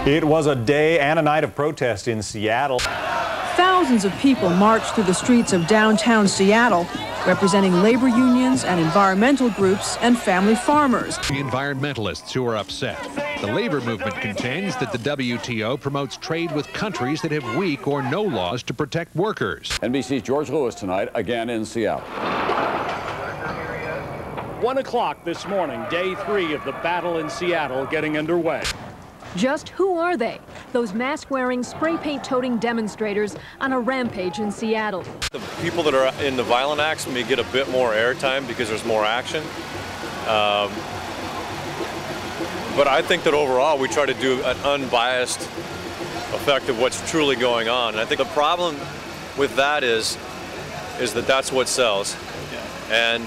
It was a day and a night of protest in Seattle. Thousands of people marched through the streets of downtown Seattle, representing labor unions and environmental groups and family farmers. The environmentalists who are upset. The labor movement contends that the WTO promotes trade with countries that have weak or no laws to protect workers. NBC's George Lewis tonight, again in Seattle. 1 o'clock this morning, day 3 of the battle in Seattle getting underway. Just who are they? Those mask-wearing, spray-paint-toting demonstrators on a rampage in Seattle. The people that are in the violent acts may get a bit more airtime because there's more action. But I think that overall we try to do an unbiased effect of what's truly going on. And I think the problem with that is that that's what sells. And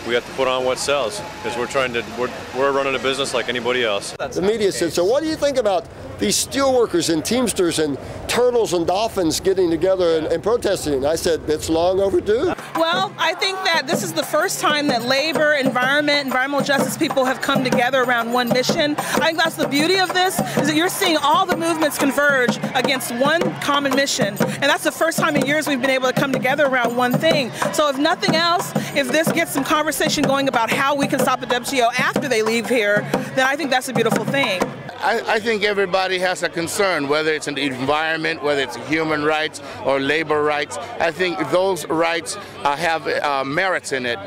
we have to put on what sells because we're running a business like anybody else. The media said, so what do you think about these steelworkers and Teamsters and turtles and dolphins getting together and protesting? I said, it's long overdue. Well, I think that this is the first time that labor, environmental justice people have come together around one mission. I think that's the beauty of this, is that you're seeing all the movements converge against one common mission. And that's the first time in years we've been able to come together around one thing. So if nothing else, if this gets some conversation going about how we can stop the WTO after they leave here, then I think that's a beautiful thing. I think everybody has a concern, whether it's an environment, whether it's human rights or labor rights. I think those rights have merits in it.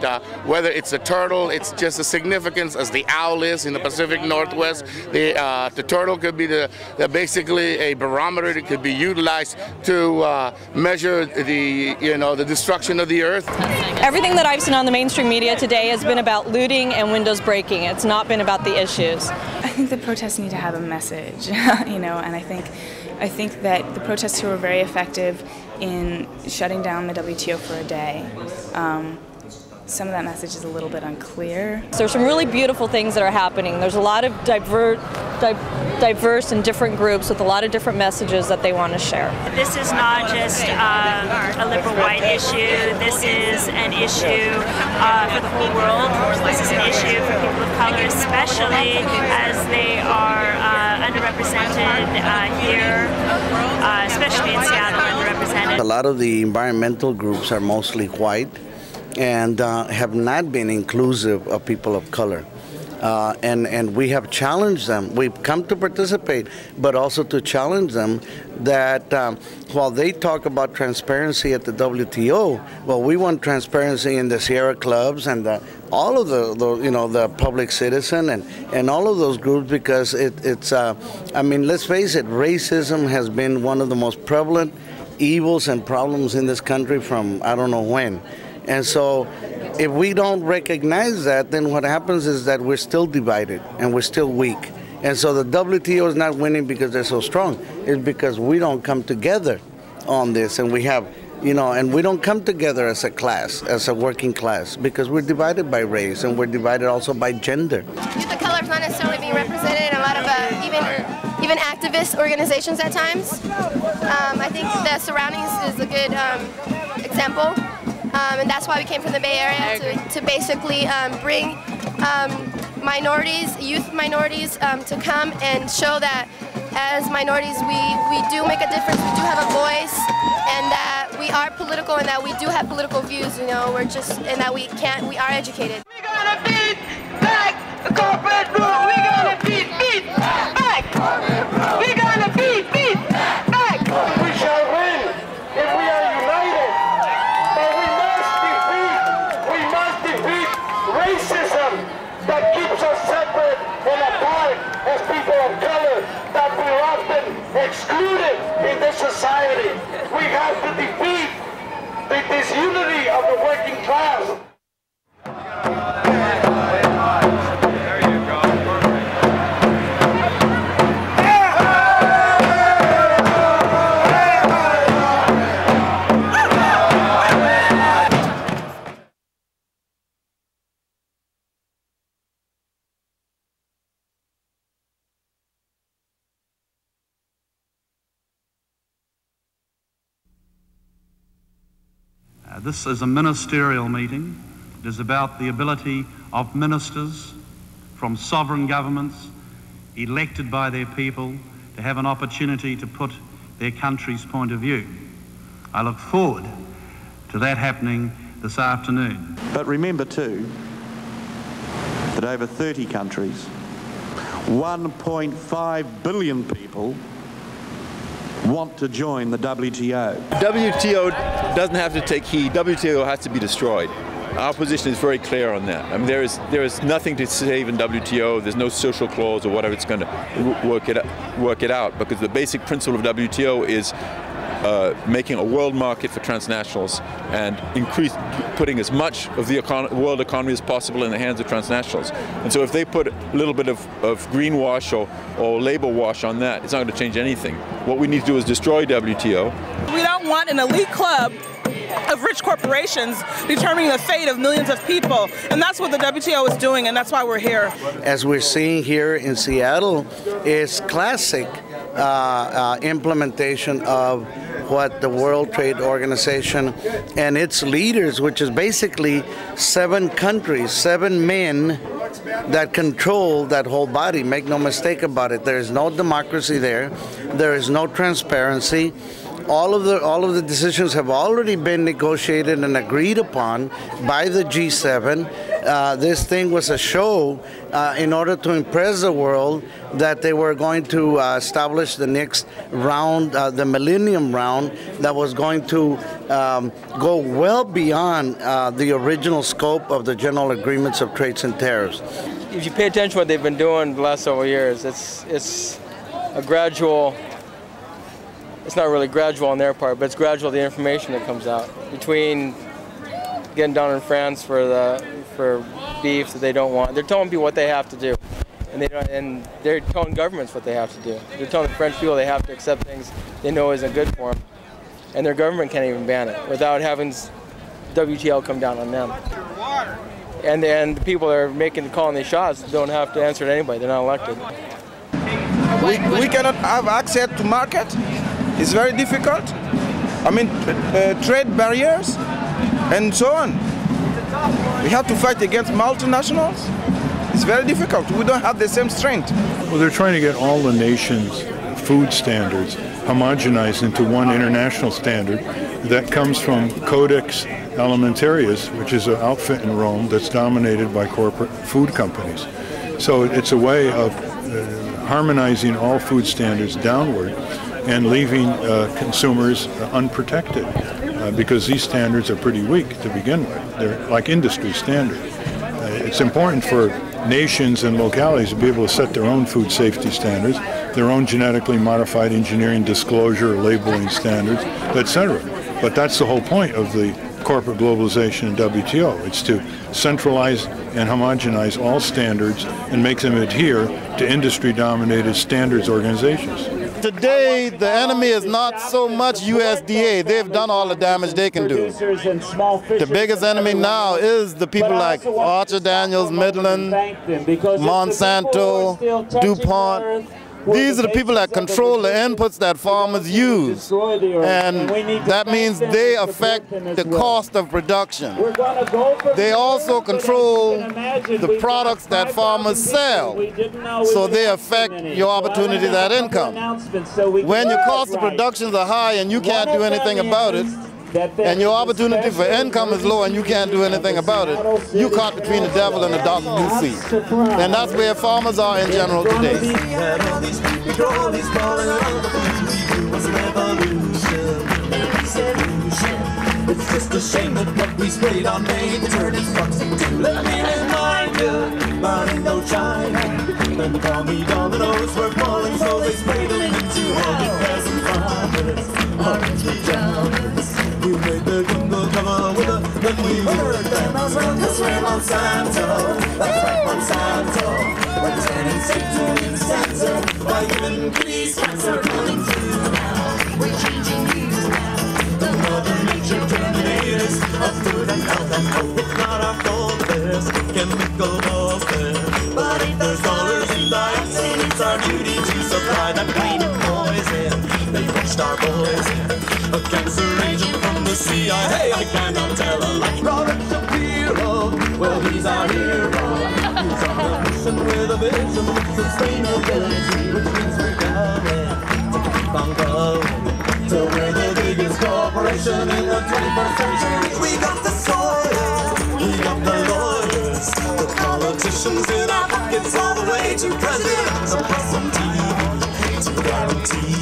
Whether it's a turtle, it's just as significant as the owl is in the Pacific Northwest. The turtle could be basically a barometer that could be utilized to measure the destruction of the earth. Everything that I've seen on the mainstream media today has been about looting and windows breaking. It's not been about the issues. I think the protests need to have a message, and I think that the protests were very effective in shutting down the WTO for a day. Some of that message is a little bit unclear. There's some really beautiful things that are happening. There's a lot of diverse and different groups with a lot of different messages that they want to share. This is not just a liberal white issue. This is an issue for the whole world. This is an issue for people of color, especially as they are underrepresented here, especially in Seattle, underrepresented. A lot of the environmental groups are mostly white and have not been inclusive of people of color. And we have challenged them. We've come to participate, but also to challenge them that while they talk about transparency at the WTO, well, we want transparency in the Sierra Clubs and all of the public citizen and all of those groups, because I mean, let's face it, racism has been one of the most prevalent evils and problems in this country from I don't know when. And so if we don't recognize that, then what happens is that we're still divided and we're still weak. And so the WTO is not winning because they're so strong. It's because we don't come together on this, and we have, and we don't come together as a class, as a working class, because we're divided by race and we're divided also by gender. Youth of color is not necessarily being represented in a lot of even activist organizations at times. I think the surroundings is a good example. And that's why we came from the Bay Area, to basically bring youth minorities, to come and show that as minorities we do make a difference, we do have a voice, and that we are political, and that we do have political views, and that we are educated. We're gonna beat back the corporate rule. We're gonna beat back. We're gonna beat back. We shall win if we are united. Racism that keeps us separate and apart as people of color, that we're often excluded in this society. We have to defeat the disunity of the working class. This is a ministerial meeting. It is about the ability of ministers from sovereign governments elected by their people to have an opportunity to put their country's point of view. I look forward to that happening this afternoon. But remember too that over 30 countries, 1.5 billion people want to join the WTO. WTO doesn't have to take heed. WTO has to be destroyed. Our position is very clear on that. I mean, there is nothing to save in WTO. There's no social clause or whatever it's going to work it out, because the basic principle of WTO is making a world market for transnationals and putting as much of the world economy as possible in the hands of transnationals. And so if they put a little bit of greenwash or labor wash on that, it's not going to change anything. What we need to do is destroy WTO. We don't want an elite club of rich corporations determining the fate of millions of people, and that's what the WTO is doing, and that's why we're here. As we're seeing here in Seattle, is classic implementation of what the World Trade Organization and its leaders, which is basically 7 countries, 7 men that control that whole body. Make no mistake about it. There is no democracy there. There is no transparency. All of the decisions have already been negotiated and agreed upon by the G7. This thing was a show in order to impress the world that they were going to establish the next round, the Millennium Round, that was going to go well beyond the original scope of the General Agreements of Trades and Tariffs. If you pay attention to what they've been doing the last several years, it's a gradual. It's not really gradual on their part, but it's gradual the information that comes out. Between getting down in France for beef that they don't want, they're telling people what they have to do, and they're telling governments what they have to do. They're telling the French people they have to accept things they know isn't good for them, and their government can't even ban it without having WTO come down on them. And the people that are calling these shots don't have to answer to anybody. They're not elected. We cannot have access to market. It's very difficult. I mean, trade barriers and so on. We have to fight against multinationals. It's very difficult. We don't have the same strength. Well, they're trying to get all the nations' food standards homogenized into one international standard that comes from Codex Alimentarius, which is an outfit in Rome that's dominated by corporate food companies. So it's a way of harmonizing all food standards downward and leaving consumers unprotected because these standards are pretty weak to begin with. They're like industry standards. It's important for nations and localities to be able to set their own food safety standards, their own genetically modified engineering disclosure or labeling standards, etc. But that's the whole point of the corporate globalization in WTO. It's to centralize and homogenize all standards and make them adhere to industry-dominated standards organizations. Today, the enemy is not so much USDA. They've done all the damage they can do. The biggest enemy now is the people like Archer Daniels, Midland, Monsanto, DuPont. These are the people that control the inputs that farmers use, and that means they affect the cost of production. They also control the products that farmers sell, so they affect your opportunities at income. When your cost of productions are high and you can't do anything about it, and your opportunity for income is low and you can't do anything about it, you're caught between the devil and the dark blue sea. And that's where farmers are in general today. It's just a shame that what we sprayed on Maine turned its trucks into. Let me remind you, about Indochina. Then they call me dominoes were falling, so they sprayed them into 100,000 farmers. Orange pajamas. We made the jungle cover with a when we were down. That's right, Monsanto. That's right, Monsanto. We're turning safe to Monsanto. By giving please cancer coming through now. We're changing you now. The Mother Nature terminators of food and health and hope. It's not our fault, there's chemical warfare. But if there's dollars in dioxin, it's our duty to supply that clean poison. They pushed our boys in. A cancer agent from the CIA, I cannot tell a lie. Robert Shapiro, well he's our hero. He's on a mission with with a vision of sustainability, which means we're going to keep on going till we're the biggest corporation in the 21st century. We got the soil, we got the lawyers, the politicians in our pockets, all the way to presidents and plus some TV to guarantee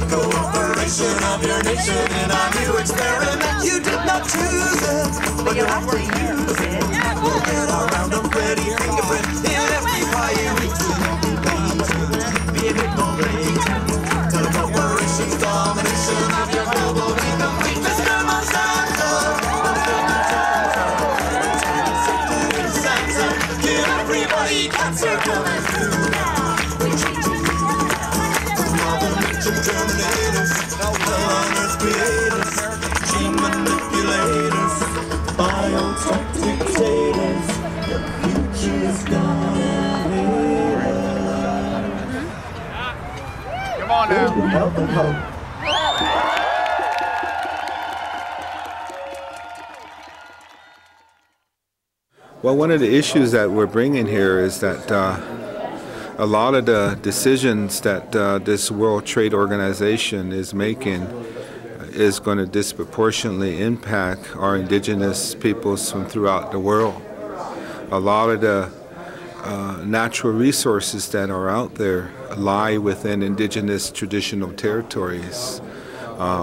cooperation of your nation in our new experiment. You did not choose it, but you have to use it. We'll get our Roundup Ready fingerprint in every pie you eat. Be a bit more blatant. Tell the corporation's domination of your global income. Mr. Monsanto, Santa, give everybody cancer coming through now. Terminators, wellness creators, gene manipulators, biotech dictators, the future's gonna hate us. Come on now. Health and hope. Well, one of the issues that we're bringing here is that a lot of the decisions that this World Trade Organization is making is going to disproportionately impact our indigenous peoples from throughout the world. A lot of the natural resources that are out there lie within indigenous traditional territories,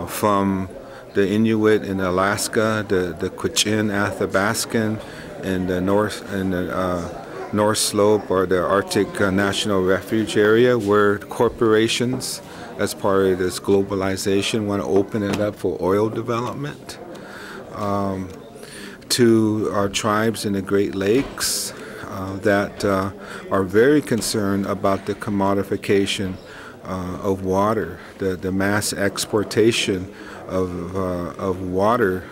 from the Inuit in Alaska, the Quechin Athabascan in the North Slope or the Arctic National Refuge area, where corporations, as part of this globalization, want to open it up for oil development, to our tribes in the Great Lakes that are very concerned about the commodification of water, the mass exportation of water,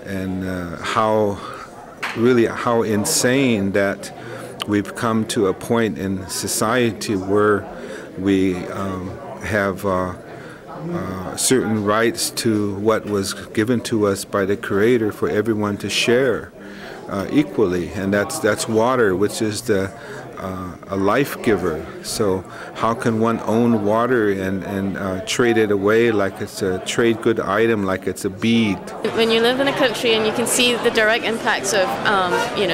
and how insane that we've come to a point in society where we have certain rights to what was given to us by the Creator for everyone to share equally, and that's water, which is a life giver. So how can one own water and trade it away like it's a trade good item, like it's a bead? When you live in a country and you can see the direct impacts of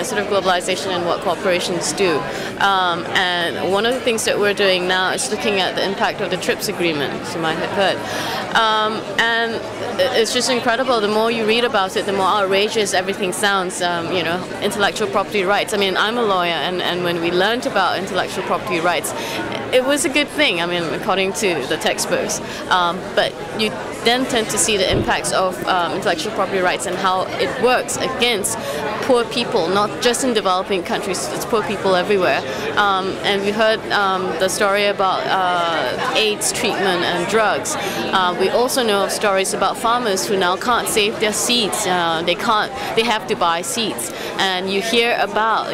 sort of globalization and what corporations do, and one of the things that we're doing now is looking at the impact of the TRIPS agreement, as you might have heard, and it's just incredible. The more you read about it, the more outrageous everything sounds. Intellectual property rights. I mean, I'm a lawyer, and when we learned about intellectual property rights, it was a good thing, I mean, according to the textbooks. But you then tend to see the impacts of intellectual property rights and how it works against poor people, not just in developing countries, it's poor people everywhere. And we heard the story about AIDS treatment and drugs. We also know of stories about farmers who now can't save their seeds. They have to buy seeds. And you hear about,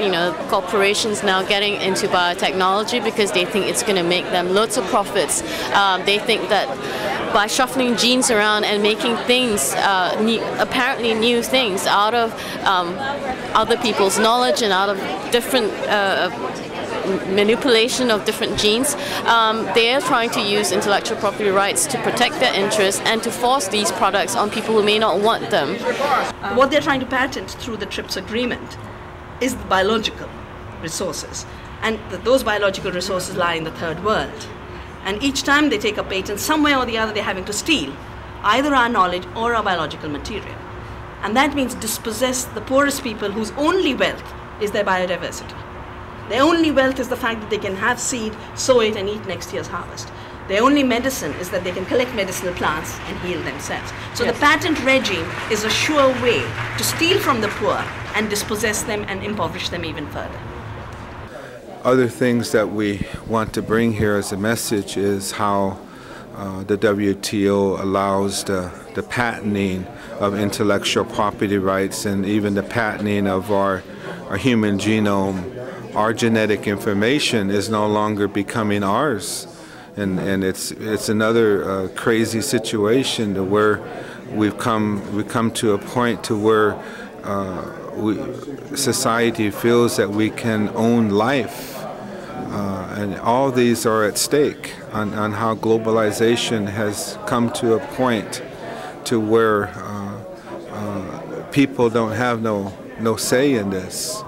corporations now getting into biotechnology because they think it's going to make them loads of profits. They think that by shuffling genes around and making things, apparently new things, out of other people's knowledge and out of different manipulation of different genes, they are trying to use intellectual property rights to protect their interests and to force these products on people who may not want them. What they're trying to patent through the TRIPS agreement is the biological resources, and those biological resources lie in the third world. And each time they take a patent, somewhere or the other they're having to steal either our knowledge or our biological material. And that means dispossess the poorest people whose only wealth is their biodiversity. Their only wealth is the fact that they can have seed, sow it, and eat next year's harvest. Their only medicine is that they can collect medicinal plants and heal themselves. So yes, the patent regime is a sure way to steal from the poor and dispossess them and impoverish them even further. Other things that we want to bring here as a message is how the WTO allows the patenting of intellectual property rights and even the patenting of our human genome. Our genetic information is no longer becoming ours, and it's another crazy situation to where we've come to a point to where society feels that we can own life And all these are at stake on how globalization has come to a point to where people don't have no say in this.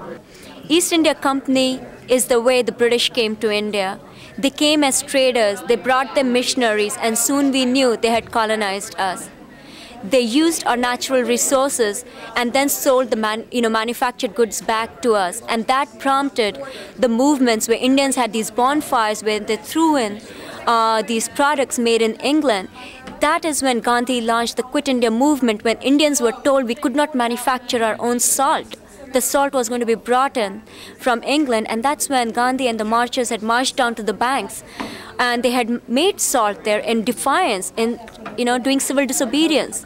East India Company is the way the British came to India. They came as traders, they brought them missionaries, and soon we knew they had colonized us. They used our natural resources and then sold the manufactured goods back to us, and that prompted the movements where Indians had these bonfires where they threw in these products made in England. That is when Gandhi launched the Quit India movement, when Indians were told we could not manufacture our own salt. The salt was going to be brought in from England, and that's when Gandhi and the marchers had marched down to the banks, and they had made salt there in defiance, in doing civil disobedience.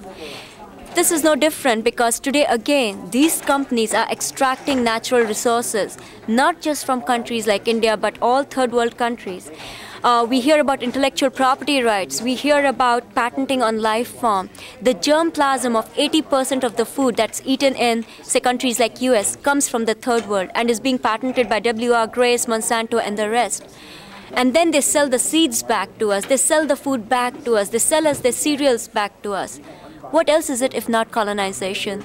This is no different because today again these companies are extracting natural resources, not just from countries like India but all third world countries. We hear about intellectual property rights, we hear about patenting on life form. The germplasm of 80% of the food that's eaten in, say, countries like US comes from the third world and is being patented by W.R. Grace, Monsanto and the rest. And then they sell the seeds back to us, they sell the food back to us, they sell us their cereals back to us. What else is it if not colonization?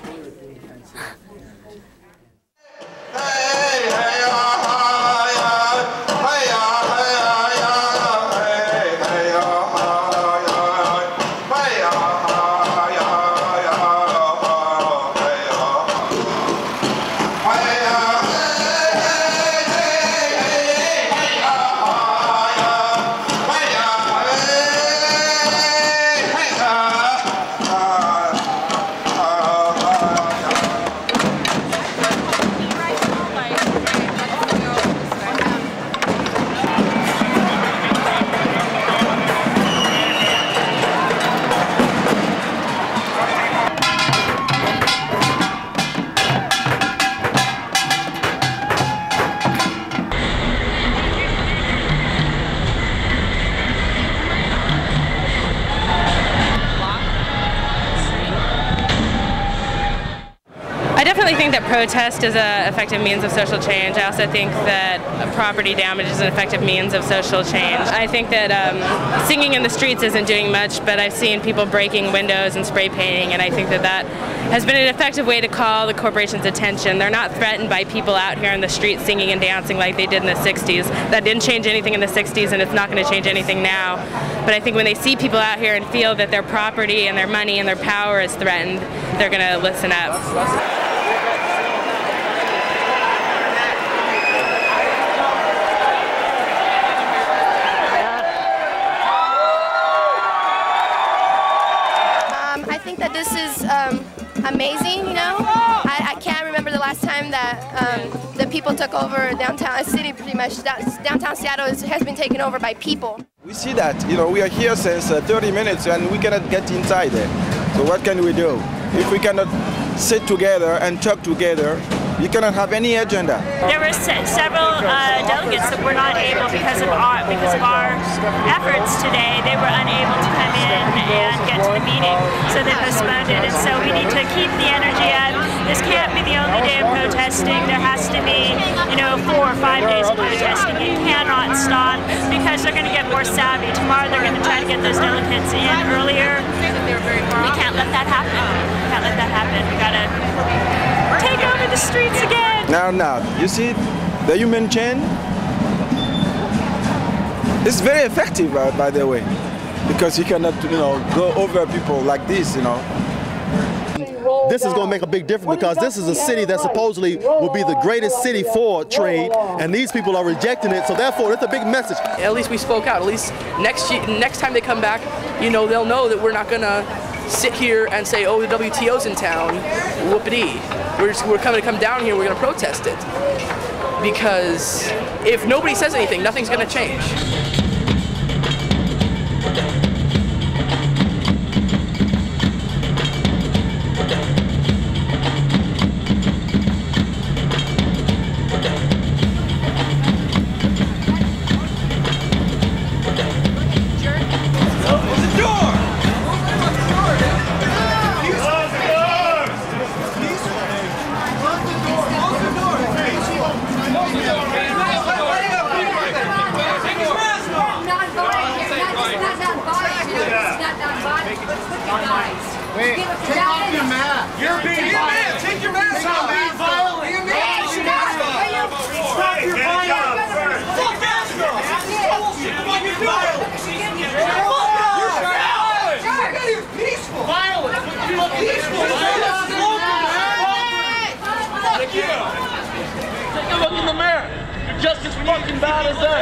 I think that protest is an effective means of social change. I also think that property damage is an effective means of social change. I think that singing in the streets isn't doing much, but I've seen people breaking windows and spray painting, and I think that that has been an effective way to call the corporation's attention. They're not threatened by people out here in the streets singing and dancing like they did in the 60s. That didn't change anything in the 60s, and it's not going to change anything now. But I think when they see people out here and feel that their property and their money and their power is threatened, they're going to listen up. I think that this is amazing, you know. I can't remember the last time that the people took over downtown city. Pretty much downtown Seattle has been taken over by people. We see that, you know, we are here since 30 minutes and we cannot get inside there. So what can we do? If we cannot sit together and talk together, you cannot have any agenda. There were several delegates that were not able because of our efforts today. They were unable to come in and get to the meeting, so they postponed it. And so we need to keep the energy up. This can't be the only day of protesting. There has to be, 4 or 5 days of protesting. It cannot stop because they're going to get more savvy. Tomorrow they're going to try to get those delegates in earlier. We can't let that happen. We can't let that happen. We got to take over the streets again. Now, you see the human chain? It's very effective, by the way, because you cannot, go over people like this, This is going to make a big difference because this is a city that supposedly will be the greatest city for trade, and these people are rejecting it, so therefore it's a big message. At least we spoke out. At least next time they come back, they'll know that we're not going to sit here and say, oh, the WTO's in town, whoopity. We're going to come down here, we're going to protest it. Because if nobody says anything, nothing's going to change. Wait, take off your mask. You're being violent. Take your mask off. You're being violent. You're being violent. Stop your violence. Fuck that stuff. Bullshit. Fucking violent. You're violent. You're getting peaceful. Violent. You're peaceful. Fuck you. Take a look in the mirror. You're just as fucking bad as that.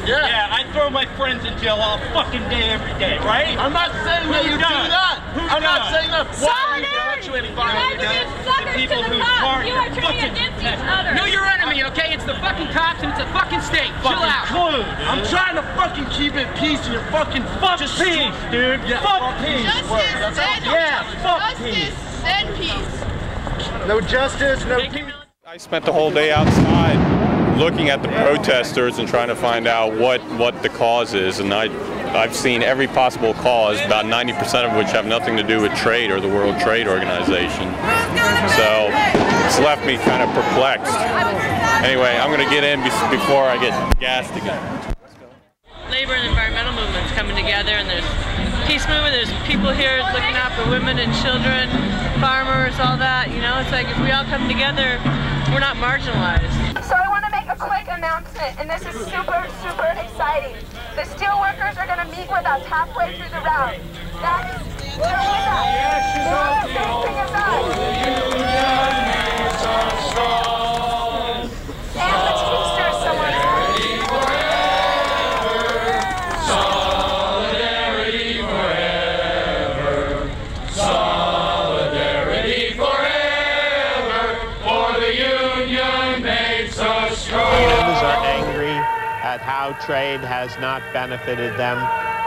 Yeah, I throw my friends in jail all fucking day, every day, right? I'm not saying that you do that. I'm not saying that. Why are you actuating violence against the people who target? You are turning against each other. Know your enemy, okay? It's the fucking cops and it's a fucking state. Chill out. I'm trying to fucking keep it peace and you're fucking just peace, dude. Yeah, fuck peace. Justice and peace. No justice, no peace. I spent the whole day outside looking at the protesters and trying to find out what the cause is, and I've seen every possible cause, about 90% of which have nothing to do with trade or the World Trade Organization. So it's left me kind of perplexed. Anyway, I'm going to get in before I get gassed again. Labor and environmental movements coming together, and there's peace movement, there's people here looking out for women and children, farmers, all that, you know, it's like if we all come together, we're not marginalized. So I want to make a quick announcement, and this is super, super exciting. The steel workers are going to meet with us halfway through the route. That is, they're with us. They're on the same thing as us. And let's feaster someone else. Solidarity forever. Solidarity forever. For the union makes us strong. Unions are angry at how trade has not benefited them.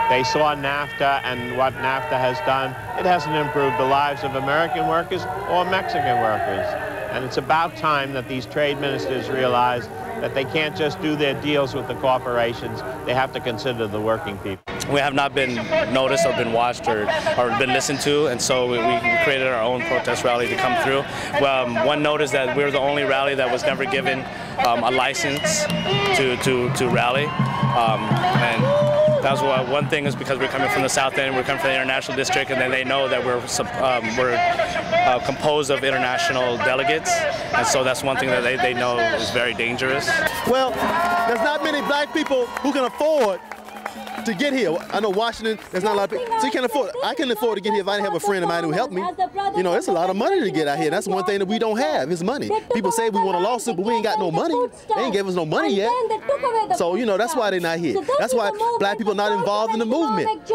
They saw NAFTA and what NAFTA has done. It hasn't improved the lives of American workers or Mexican workers. And it's about time that these trade ministers realize that they can't just do their deals with the corporations. They have to consider the working people. We have not been noticed or been watched or been listened to, and so we created our own protest rally to come through. One note is that we're the only rally that was never given a license to rally, and that was one thing is because we're coming from the South End, we're coming from the International District, and then they know that we're composed of international delegates, and so that's one thing that they know is very dangerous. Well, there's not many black people who can afford to get here. I know Washington, there's not a lot of people, so you can't afford. I can afford to get here if I didn't have a friend of mine who helped me. You know, it's a lot of money to get out here. That's one thing that we don't have is money. People say we want a lawsuit, but we ain't got no money. They ain't gave us no money yet. So, you know, that's why they're not here. That's why black people are not involved in the movement.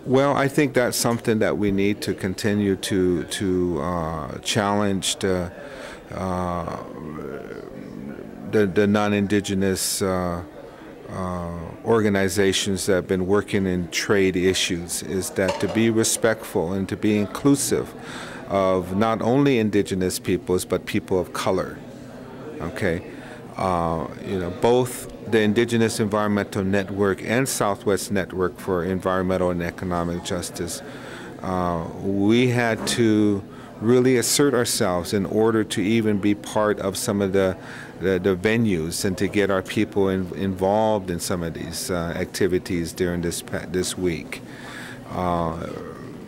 Well, I think that's something that we need to continue to challenge the non-indigenous organizations that have been working in trade issues, is that to be respectful and to be inclusive of not only indigenous peoples but people of color. Okay, you know, both the Indigenous Environmental Network and Southwest Network for Environmental and Economic Justice, we had to really assert ourselves in order to even be part of some of the venues and to get our people involved in some of these activities during this week.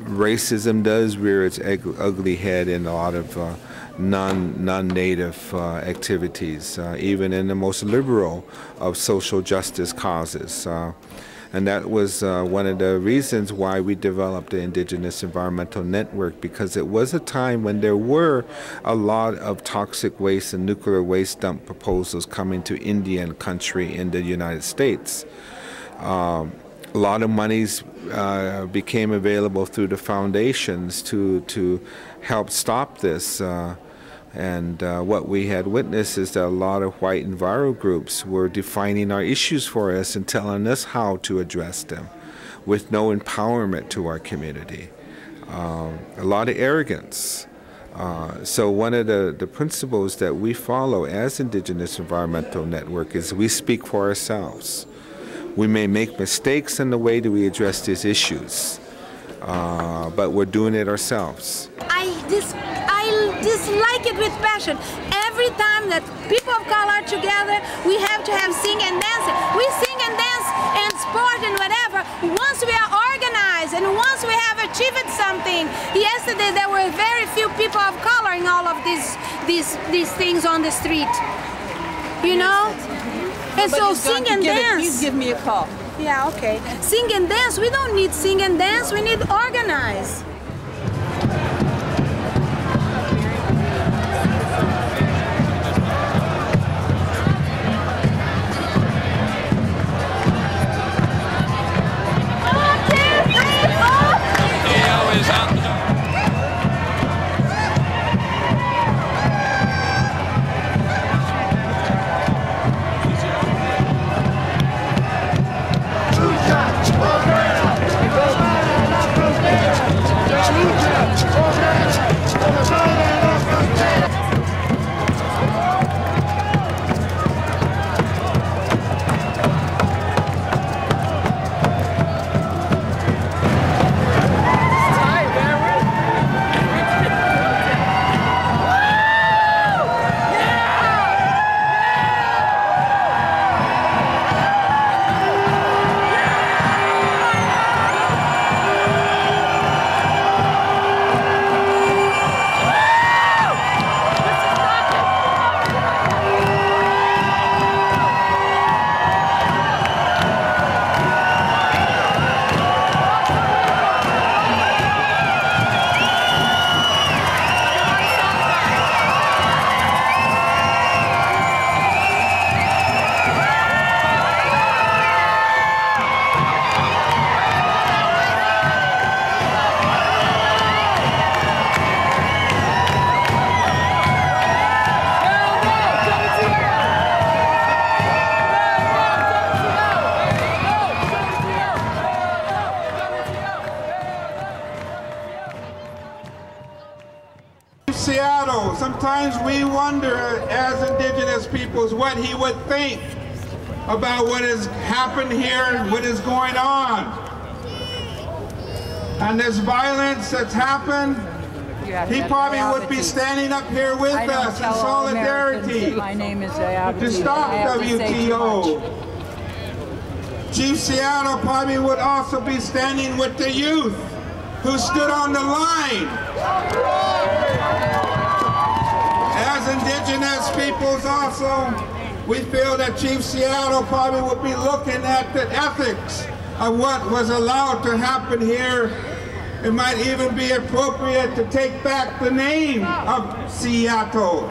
Racism does rear its ugly head in a lot of non-native activities, even in the most liberal of social justice causes. And that was one of the reasons why we developed the Indigenous Environmental Network, because it was a time when there were a lot of toxic waste and nuclear waste dump proposals coming to Indian country in the United States. A lot of monies became available through the foundations to help stop this. And what we had witnessed is that a lot of white enviro groups were defining our issues for us and telling us how to address them with no empowerment to our community. A lot of arrogance. So one of the principles that we follow as Indigenous Environmental Network is we speak for ourselves. We may make mistakes in the way that we address these issues, but we're doing it ourselves. I dislike it with passion. Every time that people of color are together, we have to have sing and dance. We sing and dance and sport and whatever. Once we are organized and once we have a something. Yesterday there were very few people of color in all of these things on the street. You know? And so sing and dance. Please give me a call. Yeah, okay. Sing and dance. We don't need sing and dance. We need organize. Seattle, sometimes we wonder as indigenous peoples what he would think about what has happened here and what is going on. And this violence that's happened, he probably would be standing up here with us in solidarity to stop WTO. Chief Seattle probably would also be standing with the youth who stood on the line. As indigenous peoples also, we feel that Chief Seattle probably would be looking at the ethics of what was allowed to happen here. It might even be appropriate to take back the name of Seattle.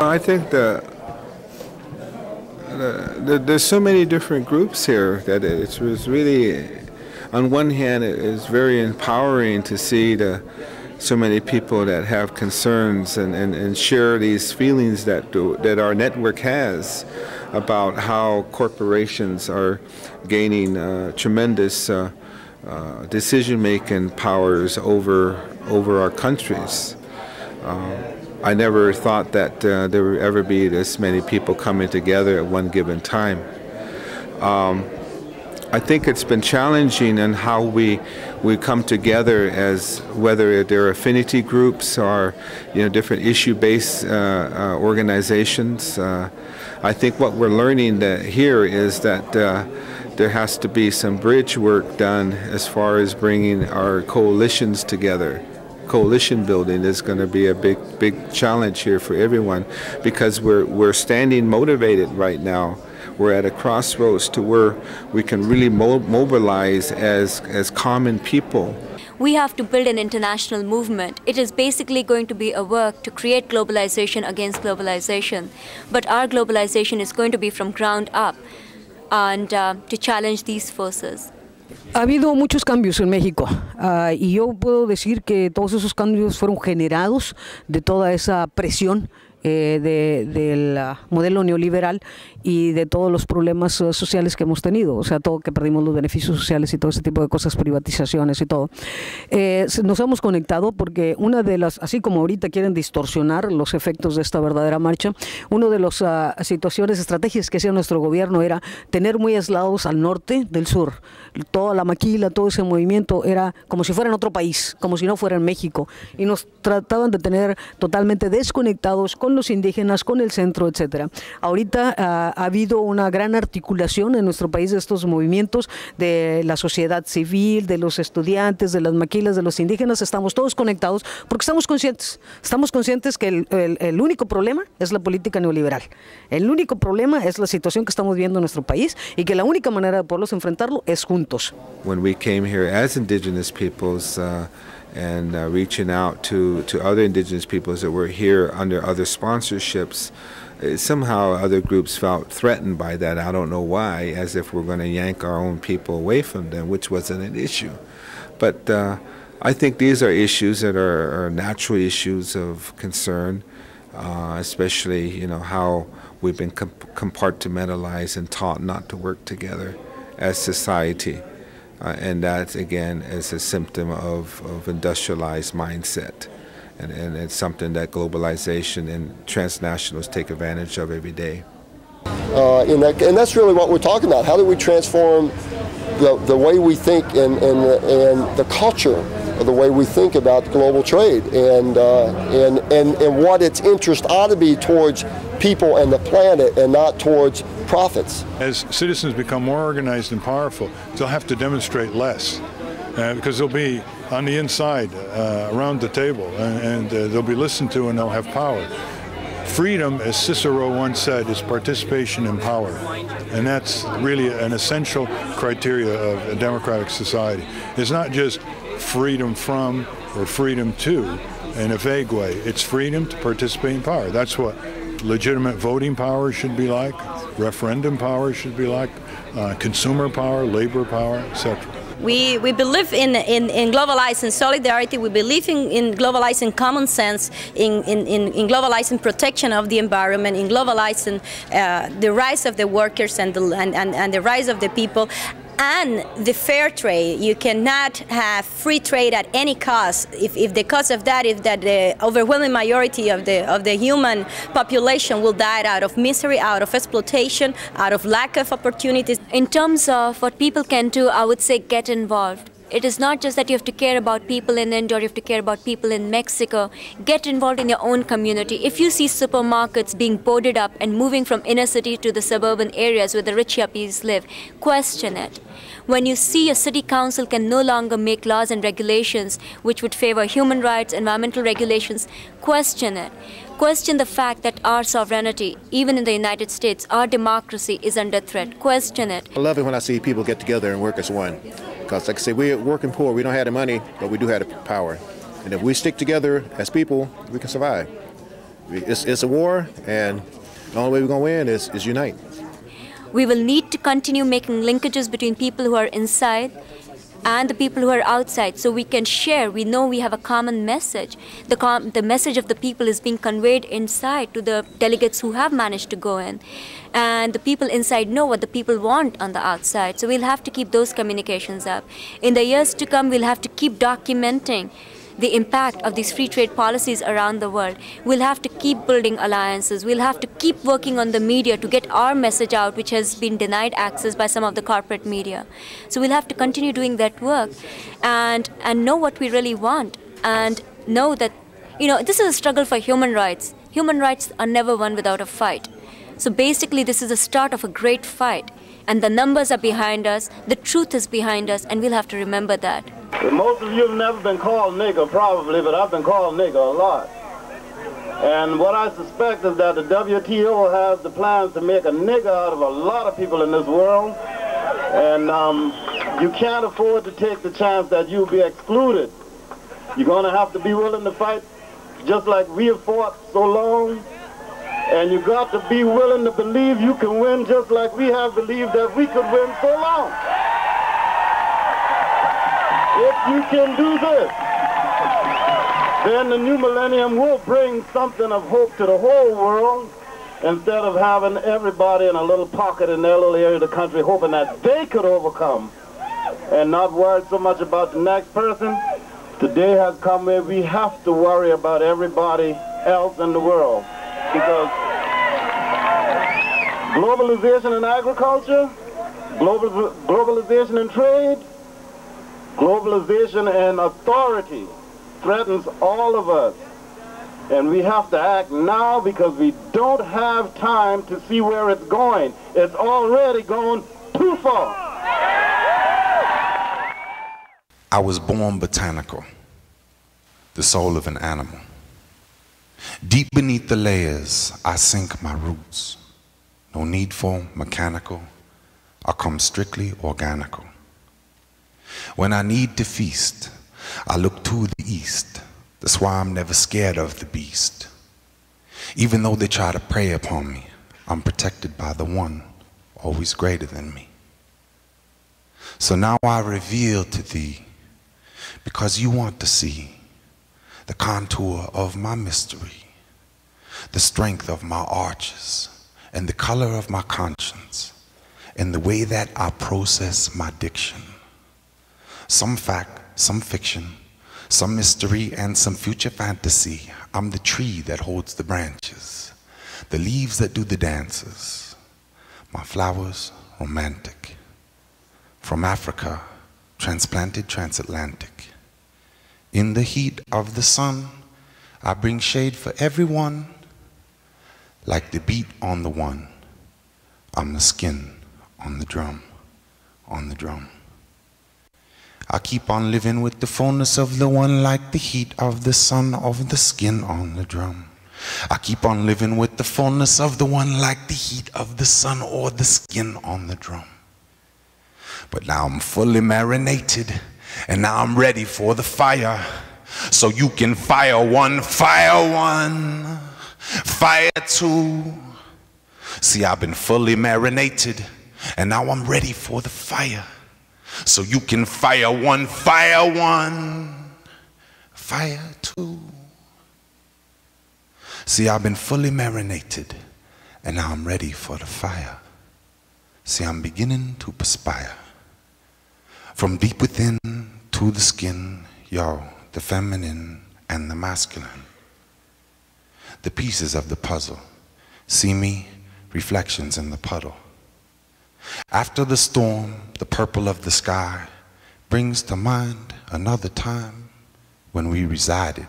I think there's so many different groups here that it was really, on one hand, it is very empowering to see so many people that have concerns and share these feelings that our network has about how corporations are gaining tremendous decision-making powers over our countries. I never thought that there would ever be this many people coming together at one given time. I think it's been challenging in how we come together, as whether they're affinity groups or different issue-based organizations. I think what we're learning here is that there has to be some bridge work done as far as bringing our coalitions together. Coalition building is going to be a big challenge here for everyone, because we're standing motivated right now. We're at a crossroads to where we can really mobilize as common people. We have to build an international movement. It is basically going to be a work to create globalization against globalization. But our globalization is going to be from ground up and to challenge these forces. Ha habido muchos cambios en México y yo puedo decir que todos esos cambios fueron generados de toda esa presión del modelo neoliberal y de todos los problemas sociales que hemos tenido, o sea, todo que perdimos los beneficios sociales y todo ese tipo de cosas, privatizaciones y todo. Nos hemos conectado porque una de las, así como ahorita quieren distorsionar los efectos de esta verdadera marcha, una de las situaciones, estrategias que hacía nuestro gobierno era tener muy aislados al norte del sur. Toda la maquila, todo ese movimiento era como si fuera en otro país, como si no fuera en México, y nos trataban de tener totalmente desconectados con los indígenas, con el centro, etcétera. Ahorita ha habido una gran articulación en nuestro país de estos movimientos de la sociedad civil, de los estudiantes, de las maquilas, de los indígenas. Estamos todos conectados porque estamos conscientes que el único problema es la política neoliberal. El único problema es la situación que estamos viendo en nuestro país y que la única manera de poderlos enfrentarlo es juntos. When we came here as indigenous peoples and reaching out to other indigenous peoples that were here under other sponsorships, somehow other groups felt threatened by that. I don't know why, as if we're going to yank our own people away from them, which wasn't an issue. But I think these are issues that are natural issues of concern, especially, you know, how we've been compartmentalized and taught not to work together as society. And that, again, is a symptom of industrialized mindset. And it's something that globalization and transnationals take advantage of every day. And that's really what we're talking about. How do we transform the way we think and the culture of the way we think about global trade and what its interest ought to be towards people and the planet and not towards profits. As citizens become more organized and powerful, they'll have to demonstrate less because they'll be on the inside around the table and they'll be listened to and they'll have power. Freedom, as Cicero once said, is participation in power, and that's really an essential criteria of a democratic society. It's not just freedom from or freedom to in a vague way. It's freedom to participate in power. That's what legitimate voting power should be like, referendum power should be like, consumer power, labor power, etc. We believe in globalizing solidarity. We believe in globalizing common sense, in globalizing protection of the environment, in globalizing the rights of the workers and the rights of the people. And the fair trade. You cannot have free trade at any cost. If the cost of that is that the overwhelming majority of the human population will die out of misery, out of exploitation, out of lack of opportunities. In terms of what people can do, I would say get involved. It is not just that you have to care about people in India or you have to care about people in Mexico. Get involved in your own community. If you see supermarkets being boarded up and moving from inner city to the suburban areas where the rich yuppies live, question it. When you see a city council can no longer make laws and regulations which would favor human rights, environmental regulations, question it. Question the fact that our sovereignty, even in the United States, our democracy is under threat. Question it. I love it when I see people get together and work as one. Because like I say, we're working poor, we don't have the money, but we do have the power. And if we stick together as people, we can survive. It's a war, and the only way we're going to win is unite. We will need to continue making linkages between people who are inside and the people who are outside so we can share. We know we have a common message. The message of the people is being conveyed inside to the delegates who have managed to go in. And the people inside know what the people want on the outside. So we'll have to keep those communications up. In the years to come, we'll have to keep documenting the impact of these free trade policies around the world. We'll have to keep building alliances. We'll have to keep working on the media to get our message out, which has been denied access by some of the corporate media. So we'll have to continue doing that work and know what we really want and know that, you know, this is a struggle for human rights. Human rights are never won without a fight. So basically, this is the start of a great fight. And the numbers are behind us, the truth is behind us, and we'll have to remember that. Most of you have never been called nigger, probably, but I've been called nigger a lot. And what I suspect is that the WTO has the plans to make a nigger out of a lot of people in this world. And you can't afford to take the chance that you'll be excluded. You're going to have to be willing to fight just like we have fought so long. And you got to be willing to believe you can win just like we have believed that we could win so long. If you can do this, then the new millennium will bring something of hope to the whole world instead of having everybody in a little pocket in their little area of the country hoping that they could overcome and not worried so much about the next person. Today has come where we have to worry about everybody else in the world. Because globalization in agriculture, globalization in trade, globalization and authority threatens all of us. And we have to act now because we don't have time to see where it's going. It's already gone too far. I was born botanical, the soul of an animal. Deep beneath the layers, I sink my roots. No needful, mechanical, I come strictly organical. When I need to feast, I look to the east. That's why I'm never scared of the beast. Even though they try to prey upon me, I'm protected by the one always greater than me. So now I reveal to thee, because you want to see the contour of my mystery, the strength of my arches, and the color of my conscience, and the way that I process my diction. Some fact, some fiction, some mystery, and some future fantasy. I'm the tree that holds the branches, the leaves that do the dances, my flowers romantic. From Africa, transplanted transatlantic. In the heat of the sun, I bring shade for everyone. Like the beat on the one, I'm the skin on the drum, on the drum. I keep on living with the fullness of the one, like the heat of the sun, of the skin on the drum. I keep on living with the fullness of the one, like the heat of the sun or the skin on the drum. But now I'm fully marinated, and now I'm ready for the fire. So you can fire one, fire two. See, I've been fully marinated, and now I'm ready for the fire. So you can fire one, fire two. See, I've been fully marinated, and now I'm ready for the fire. See, I'm beginning to perspire. From deep within to the skin, yo, the feminine and the masculine. The pieces of the puzzle. See me, reflections in the puddle. After the storm, the purple of the sky brings to mind another time when we resided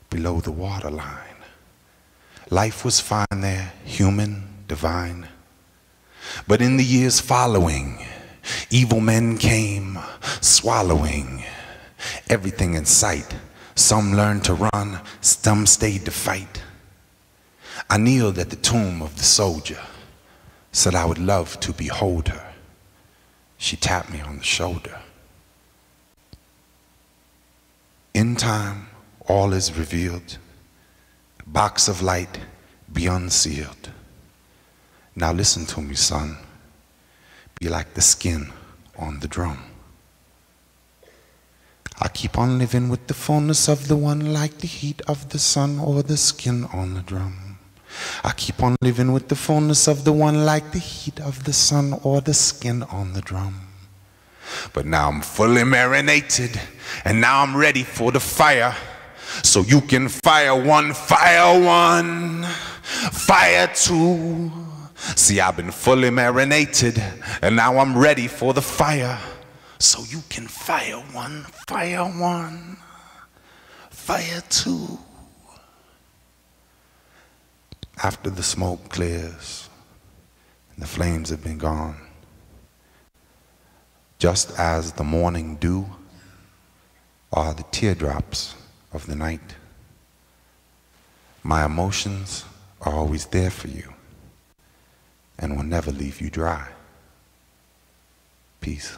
below the waterline. Life was fine there, human, divine. But in the years following, evil men came, swallowing everything in sight. Some learned to run, some stayed to fight. I kneeled at the tomb of the soldier, said I would love to behold her. She tapped me on the shoulder. In time, all is revealed. Box of light, be unsealed. Now listen to me, son. Be like the skin on the drum. I keep on living with the fullness of the one, like the heat of the sun or the skin on the drum. I keep on living with the fullness of the one, like the heat of the sun or the skin on the drum. But now I'm fully marinated, and now I'm ready for the fire. So you can fire one, fire two. See, I've been fully marinated, and now I'm ready for the fire. So you can fire one, fire two. After the smoke clears and the flames have been gone, just as the morning dew are the teardrops of the night, my emotions are always there for you and will never leave you dry. Peace.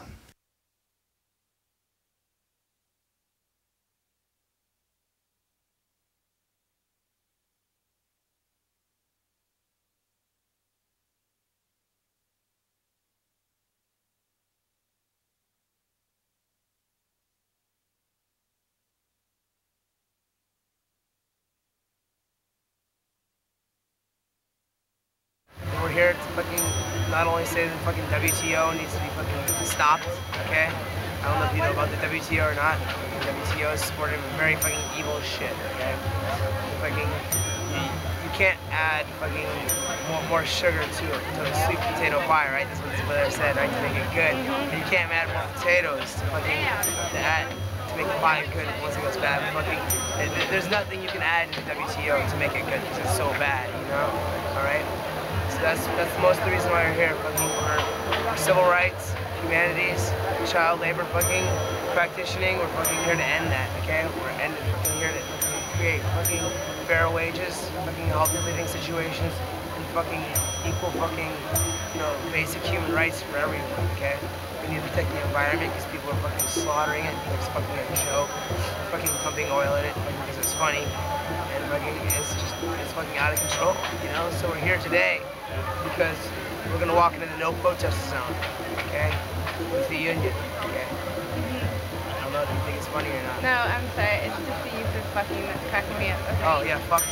We're here to fucking not only say the fucking WTO needs to be fucking stopped, okay? I don't know if you know about the WTO or not. The WTO is supporting very fucking evil shit, okay? Fucking, you can't add fucking more sugar to a sweet potato pie, right? That's what they said, right? To make it good. And you can't add more potatoes to fucking to to make the pot good once it goes bad. Fucking, there's nothing you can add to the WTO to make it good because it's so bad, you know? All right. So that's most of the reason why we're here. Fucking for civil rights, humanities, child labor, fucking practicing. We're fucking here to end that. Okay? We're fucking here to create fucking fair wages, fucking healthy living situations, and fucking equal fucking, you know, basic human rights for everyone. Okay? We need to protect the environment because people are fucking slaughtering it because it's fucking a joke, fucking pumping oil in it because it's funny, and fucking it's fucking out of control, you know. So we're here today because we're gonna walk into the no protest zone, okay, with the union, okay. I don't know if you think it's funny or not. No, I'm sorry. It's just that you've been fucking cracking me up. Okay? Oh yeah, fuck.